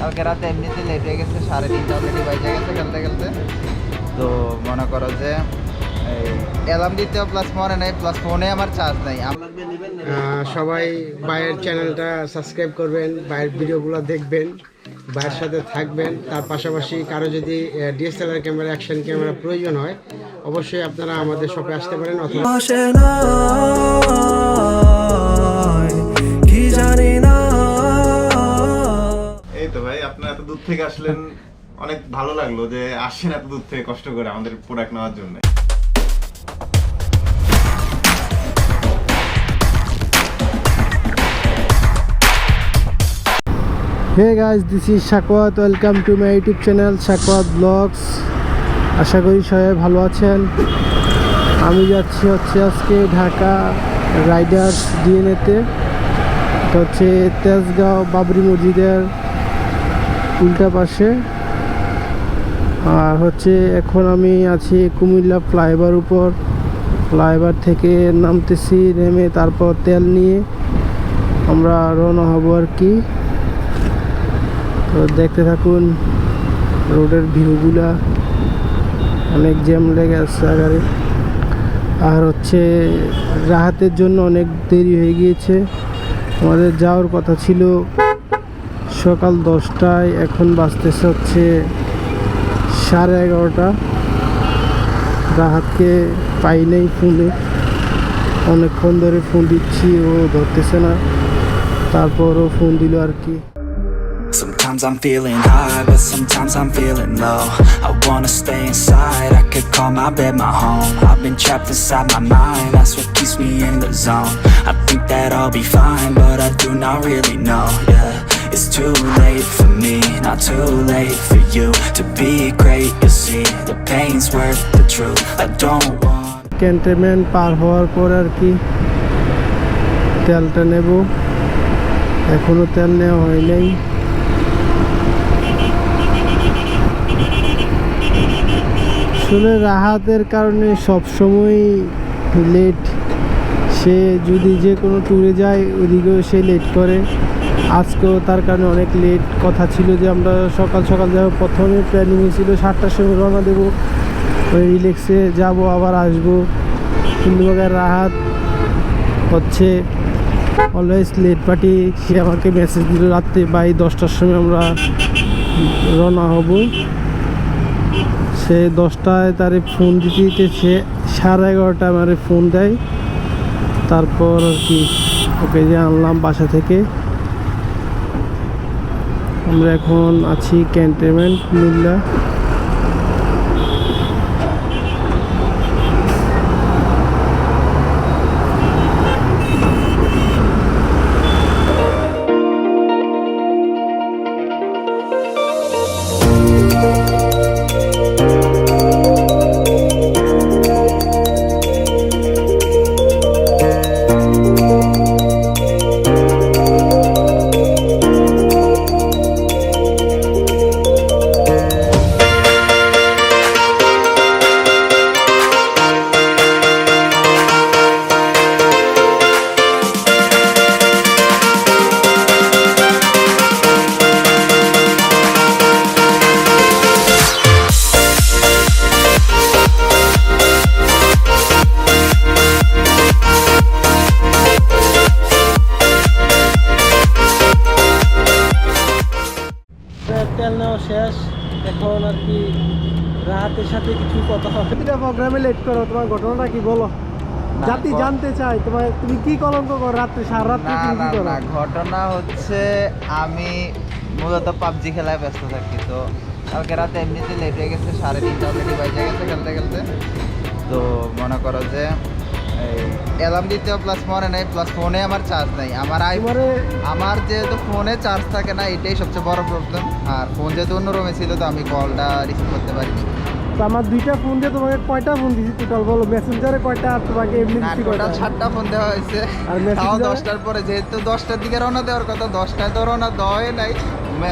কালকে রাতে এমনিতে লেট হয়ে গেছে, 3:30 অলরেডি বাজে গেছে খেলতে খেলতে। তো মনে করো যে অ্যালার্ম দিতেও প্লাস মনে নেই, প্লাস ফোনে আমার চার্জ নেই। সবাই ভাইয়ের চ্যানেলটা সাবস্ক্রাইব করবেন, ভাইয়ের ভিডিওগুলো দেখবেন, ভাইয়ের সাথে থাকবেন। তার পাশাপাশি কারো যদি ডিএসএলআর ক্যামেরা, অ্যাকশন ক্যামেরা প্রয়োজন হয় অবশ্যই আপনারা আমাদের শপে আসতে পারেন। অথবা এই তো ভাই, আপনারা এত দূর থেকে আসলেন, অনেক ভালো লাগলো যে আসেন এত দূর থেকে কষ্ট করে আমাদের প্রোডাক্ট নেওয়ার জন্য। Hey guys, this is SHAKAWAT. Welcome to my YouTube channel SHAKAWAT Vlogs. আশা করি সবাই ভালো আছেন। আমি যাচ্ছি আজকে ঢাকা রাইডার্স ডিএনএতে। এটা হচ্ছে তেজগাঁও বাবরি মসজিদের উল্টা পাশে। আর এখন আমি আছি কুমিল্লা ফ্লাইওভার উপর। ফ্লাইওভার থেকে নামতেছি, নেমে তারপর তেল নিয়ে আমরা রওনা হব আর কি। তো দেখতে থাকুন রোডের ভিউগুলা, অনেক জ্যাম লেগে আছে আগারে। আর রাহাতের জন্য অনেক দেরি হয়ে গিয়েছে। আমাদের যাওয়ার কথা ছিল সকাল 10টায়, এখন বাজতেছে 11:30। রাহাতকে পাই নাই ফোনে, অনেকক্ষণ ধরে ফোন দিচ্ছি, ও ধরতেছে না। তারপরও ফোন দিল আর কি। Sometimes I'm feeling high, but sometimes I'm feeling low. I wanna stay inside, I could call my bed my home. I've been trapped inside my mind, that's what keeps me in the zone. I think that I'll be fine, but I do not really know, yeah. It's too late for me, not too late for you. To be great, you'll see, the pain's worth the truth. I don't want cantonment পার হওয়ার পর আর কি তেলটা নেব, এখনো তেল নেওয়া হয় নাই। আসলে রাহাতের কারণে সবসময় লেট। সে যদি যে কোনো ট্যুরে যায় ওদিকেও সে লেট করে। আজকেও তার কারণে অনেক লেট। কথা ছিল যে আমরা সকাল সকাল যাবো, প্রথমে প্ল্যানিং ছিল 7টার সময় রওনা দেবো, ওই রিল্যাক্সে যাব আবার আসবো। কিন্তু রাহাত অলওয়েজ লেট পার্টি। সে আমাকে মেসেজ দিল রাত্রে 10টার সময় আমরা রওনা হব। সে 10টায় তারে ফোন দিতে সে 11:30 আমারে ফোন দেয়। তারপর আর কি ওকে যে আনলাম বাসা থেকে। আমরা এখন আছি ক্যান্টনমেন্ট কুমিল্লা। তেল নেওয়া শেষ, এখন আর কি রাহাতের সাথে কিছু কথা হবে। প্রোগ্রামে লেট করো, তোমার ঘটনাটা কি বলো? জাতি জানতে চাই তুমি কি কলঙ্ক করো রাত্রে, সারা রাত্রে তুমি কি করো? ঘটনা আমি মূলত পাবজি খেলায় ব্যস্ত থাকি। তো কালকে রাতে এমনিতে লেট হয়ে গেছে, 3:30 অলরেডি বাজে গেছে খেলতে খেলতে। তো মনে করো যে অ্যালার্ম দিতেও প্লাস মনে নেই, প্লাস ফোনে আমার চার্জ নেই। আমার যেহেতু ফোনে চার্জ থাকে না, এটাই সবচেয়ে বড় প্রবলেম। আর ফোন যেহেতু অন্য রুমে ছিল, তো আমি কলটা রিসিভ করতে পারিনি। তো আমার 2টা ফোন দিয়ে তোমাকে কয়টা ফোন দিছি টোটাল বলো? মেসেঞ্জারে কয়টা আর তোমাকে এমনি দিছি কয়টা? 7টা ফোন দেওয়া হয়েছে। আর তাও 10টার পরে, যেহেতু 10টার দিকে রওনা দেওয়ার কথা, 10টায় তো রওনা দেওয়াই নাই।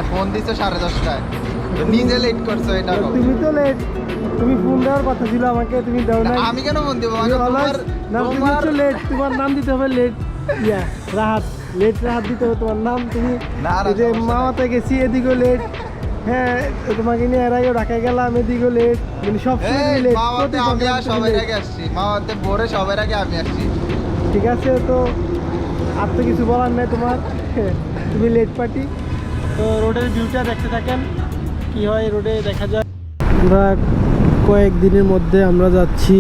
ফোন দিছো 10:30টায়, নিজে লেট করছো। এটা তুমি তো লেট, তুমি ফোন দেওয়ার কথা ছিল আমাকে, তুমি দাও না। আমি কেন ফোন দেবো? তোমার নাম দিতে হবে লেট রাহাত। লেটে হাত দিতে হবে তোমার নাম তুমি না, এই যে সমস্যা নাই। মাওয়াতে গেছি এদিকেও লেট, হ্যাঁ তোমাকে নিয়ে এর আগেও ঢাকায় গেলাম এদিকেও লেট, মানে সব সময় লেট। মাওয়াতে আমি আর সবাই আগে আসছি, মাওয়াতে ভোরে সবার আগে আমি আসছি। ঠিক আছে, তো আর তো কিছু বলার নাই তোমার, তুমি লেট পার্টি। তো রোডের ভিউটা দেখতে থাকেন কি হয় রোডে দেখা যায়। আমরা কয়েকদিনের মধ্যে আমরা যাচ্ছি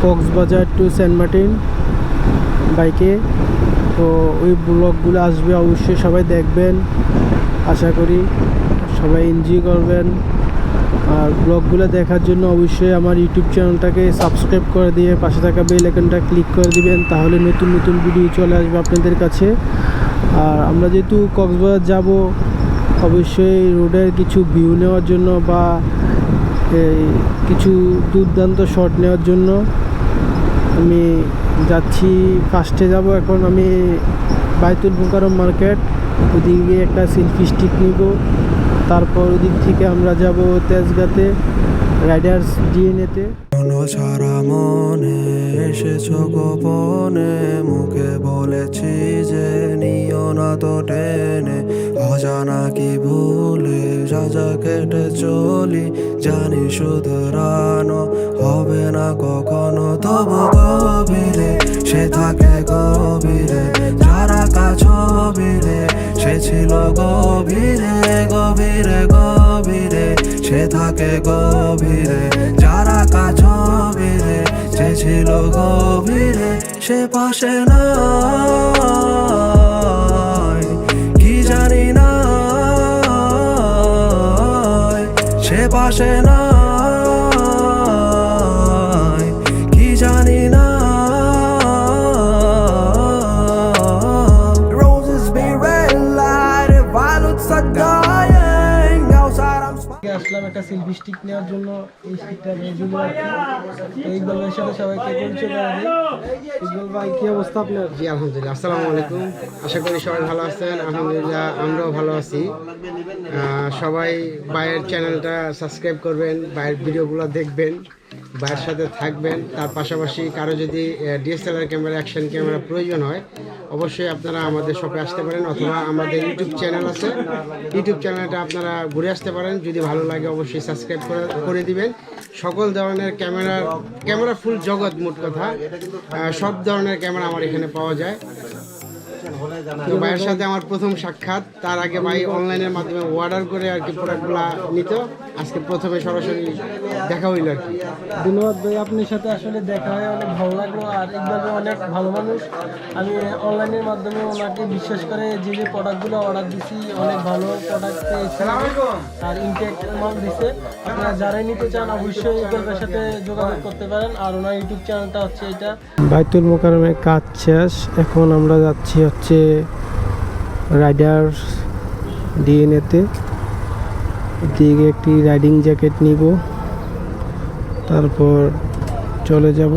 কক্সবাজার টু সেন্ট মার্টিন বাইকে। তো ওই ব্লগগুলো আসবে, অবশ্যই সবাই দেখবেন, আশা করি সবাই এনজয় করবেন। আর ব্লগগুলো দেখার জন্য অবশ্যই আমার ইউটিউব চ্যানেলটাকে সাবস্ক্রাইব করে দিয়ে পাশে থাকা বেল আইকনটা ক্লিক করে দিবেন, তাহলে নতুন নতুন ভিডিও চলে আসবে আপনাদের কাছে। আর আমরা যেহেতু কক্সবাজার যাব, অবশ্যই রোডের কিছু ভিউ নেওয়ার জন্য বা এই কিছু দুর্দান্ত শট নেওয়ার জন্য আমি যাচ্ছি। ফার্স্টে যাব এখন আমি বাইতুল মোকাররম মার্কেট, ওদিকে গিয়ে একটা সেলফি স্টিক নিব। তারপর ওদিক থেকে আমরা যাব তেজগাঁতে রাইডার্স ডিএনএতে। ছাড়া মনে এসেছো গোপনে, মুখে বলেছি যে নিও না তো টেনে, অজানা কি ভুলে সাজা কেটে চলি, জানি শুধরানো হবে না কখনো, তবু গভীরে সে থাকে গভীরে, যারা কাছবিরে সে ছিল গভীরে, গভীরে গভীরে সে থাকে গভীরে, যারা কাছবিরে সে ছিল গভীরে, সে পাশে নাই কি জানি না, সে পাশে নাই কি জানি না। Roses be red light, violets are dying outside. I'm আসলাম একটা সেলফি স্টিক নেওয়ার জন্য, এই স্টিকটা নিয়ে জন্য ইকবাল ভাইয়ের সাথে সবাইকে পরিচয় করা দিই। ইকবাল ভাই কি অবস্থা আপনার? জি আলহামদুলিল্লাহ, আসসালামু আলাইকুম। আশা করি সবাই ভালো আছেন। আলহামদুলিল্লাহ আমরাও ভালো আছি। সবাই ভাইয়ের চ্যানেলটা সাবস্ক্রাইব করবেন, ভাইয়ের ভিডিওগুলো দেখবেন, ভাইয়ের সাথে থাকবেন। তার পাশাপাশি কারো যদি ডিএসএলআর ক্যামেরা, অ্যাকশন ক্যামেরা প্রয়োজন হয়, অবশ্যই আপনারা আমাদের শপে আসতে পারেন, অথবা আমাদের ইউটিউব চ্যানেল আছে, ইউটিউব চ্যানেলটা আপনারা ঘুরে আসতে পারেন। যদি ভালো লাগে অবশ্যই সাবস্ক্রাইব করে দিবেন। সকল ধরনের ক্যামেরা ফুল জগৎ, মোট কথা সব ধরনের ক্যামেরা আমার এখানে পাওয়া যায়। তো ভাইয়ের সাথে আমার প্রথম সাক্ষাৎ, তার আগে ভাই অনলাইনের মাধ্যমে অর্ডার করে আর কি প্রোডাক্টগুলো নিত, আজকে প্রথমে সরাসরি দেখা হইল আর কি। ধন্যবাদ ভাই, আপনার সাথে আসলে দেখা হয় অনেক ভালো লাগলো। আর ইকবাল ভাই অনেক ভালো মানুষ, আমি অনলাইনের মাধ্যমে ওনাকে বিশ্বাস করে যে যে প্রোডাক্টগুলো অর্ডার দিছি অনেক ভালো প্রোডাক্ট পেয়েছি আর ইনটেক্ট মাল দিছে। আপনারা যারাই নিতে চান অবশ্যই ইকবাল ভাইয়ের সাথে যোগাযোগ করতে পারেন। আর ওনার ইউটিউব চ্যানেলটা হচ্ছে এটা। বাইতুল মোকাররমের কাজ শেষ, এখন আমরা যাচ্ছি হচ্ছে রাইডার্স ডিএনএতে। দিকে একটি রাইডিং জ্যাকেট নিব, তারপর চলে যাব।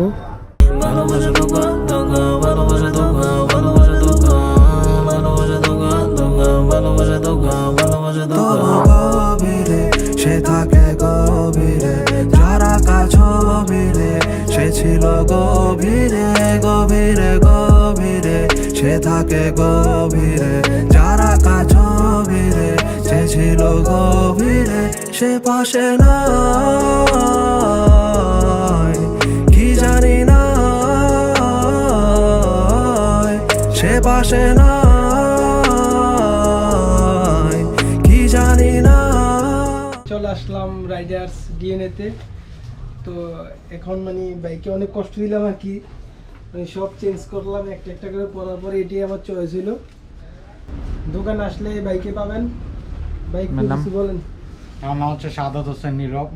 গভীরে সে থাকে গভীরে, যারা কাছবিরে সে ছিল গভীরে, গভীরে গভীরে সে থাকে গভীরে, যারা কাছবিরে সে ছিল গভীরে, সে পাশে নাই কি জানি না, সে পাশে নাই কি জানি না। চলে আসলাম রাইডার্স ডিএনএতে। তো এখন মানে বাইকে অনেক কষ্ট দিলাম আর কি, মানে সব চেঞ্জ করলাম একটা একটা করে, পরার পরে এটাই আমার চয়েস হলো। দোকান আসলে বাইকে পাবেন। বাইক কিছু বলেন? আমার নাম হচ্ছে শাহাদাত হোসেন নীরব।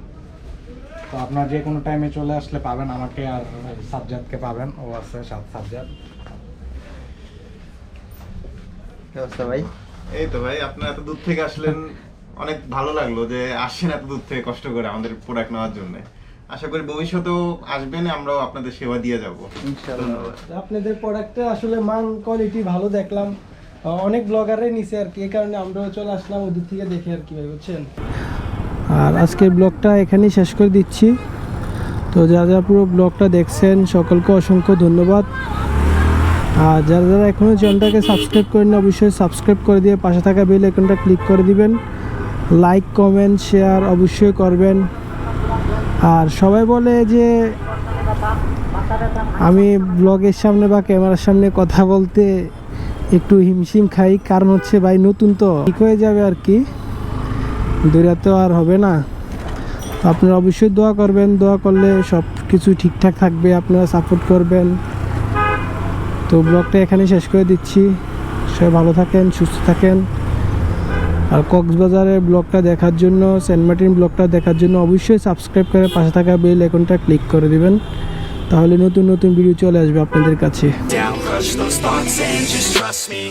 তো আপনার যে কোনো টাইমে চলে আসলে পাবেন আমাকে, আর সাজ্জাদকে পাবেন, ও আছে সাজ্জাদ। কি অবস্থা ভাই? এই তো ভাই, আপনারা এত দূর থেকে আসলেন, অনেক ভালো লাগলো যে আসছেন এত দূর থেকে কষ্ট করে আমাদের প্রোডাক্ট নেওয়ার জন্য। আশা করি ভবিষ্যতেও আসবেন, আমরাও আপনাদের সেবা দিয়ে যাব ইনশাআল্লাহ। আপনাদের প্রোডাক্টটা আসলে মান কোয়ালিটি ভালো দেখলাম, অনেক ব্লগারে নিছে আর কি, এই কারণে আমরাও চলে আসলাম ওদিক থেকে দেখে আর কি ভাই, বুঝছেন। আর আজকের ব্লগটা এখানেই শেষ করে দিচ্ছি। তো যা যা পুরো ব্লগটা দেখছেন সকলকে অসংখ্য ধন্যবাদ। আর যারা যারা এখনও চ্যানেলটাকে সাবস্ক্রাইব করেন অবশ্যই সাবস্ক্রাইব করে দিয়ে পাশে থাকা বেল আইকনটা ক্লিক করে দিবেন, লাইক কমেন্ট শেয়ার অবশ্যই করবেন। আর সবাই বলে যে আমি ব্লগের সামনে বা ক্যামেরার সামনে কথা বলতে একটু হিমশিম খাই, কারণ হচ্ছে ভাই নতুন তো ঠিক হয়ে যাবে আর কি, দূরে তো আর হবে না। আপনারা অবশ্যই দোয়া করবেন, দোয়া করলে সব কিছু ঠিকঠাক থাকবে, আপনারা সাপোর্ট করবেন। তো ব্লগটা এখানে শেষ করে দিচ্ছি, সবাই ভালো থাকেন, সুস্থ থাকেন। আর কক্সবাজারের ব্লগটা দেখার জন্য, সেন্ট মার্টিন ব্লগটা দেখার জন্য অবশ্যই সাবস্ক্রাইব করে পাশে থাকা বেল আইকনটা ক্লিক করে দিবেন, তাহলে নতুন নতুন ভিডিও চলে আসবে আপনাদের কাছে। Down, crush those thoughts and just trust me.